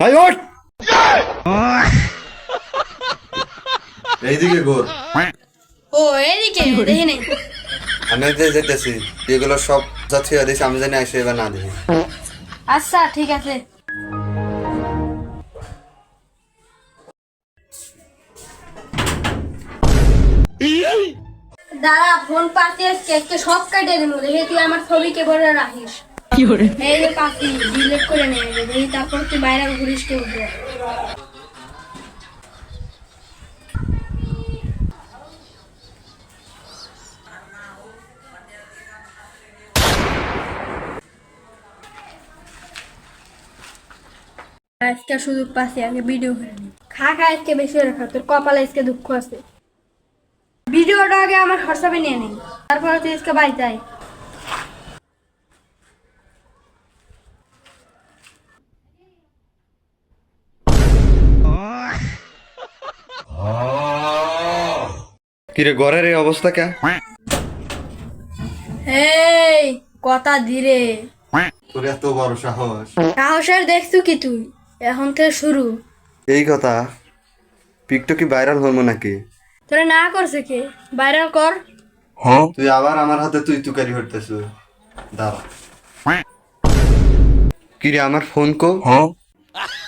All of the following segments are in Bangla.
ভাই ওঠ এইদিকে ঘোর। ও এদিকে দেখি নাই। আমি যে যেতেছি এগুলো সব যাচ্ছি দিছি, আমি জানি আসে এবার না দেখি। আচ্ছা ঠিক আছে। দাঁড়া ফোন পাতি আজকে সব কাটে দেবো, দেখে তুই আমার ছবিকে ভরে রাখিস। এই যে পাতি ডিলিট করে নিয়ে দেখি, তারপর তুই বাইরে ঘুরিস কেউ উঠবে। আজকে সুযোগ পাচ্ছি, আগে ভিডিও করে নি। খা আজকে বেশি রাখা, তোর কপালে আজকে দুঃখ আছে। ভিডিওটা আগে আমার হোয়াটসঅ্যাপে নিয়ে নিই, তারপরে তুই আজকে বাড়িতে আয়। কিরে ঘরের এই অবস্থা কে? এই কথা ধীরে। তোর এত বড় সাহস! সাহসের দেখছু কি তুই? এখন থেকে শুরু। এই কথা পিকটো কি ভাইরাল হলো নাকি? তোরা না করছে কে? ভাইরাল কর। তুই আবার আমার হাতে তুই তুকারি হইতেছ। দাঁড়া। কিরে আমার ফোন কো?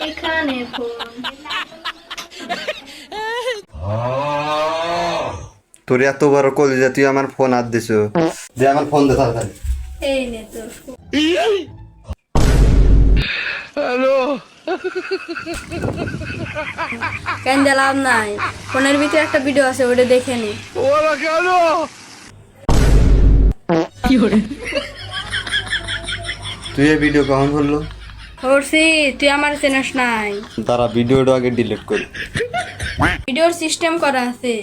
এখানে ফোন। তোর এত বড় কলিজা, তুই আমার ফোন হাত দিছ। যে আমার ফোন দে তাড়াতাড়ি। এই নে তোর ফোন। কেন লাভ নাই, ফোনের ভিতরে একটা ভিডিও আছে, ওটা দেখে নি। তুই এই ভিডিও কখন করলো? করছি, তুই আমার চেনাস নাই। দাঁড়া ভিডিওটা আগে ডিলিট করি। ভিডিওর সিস্টেম করা আছে।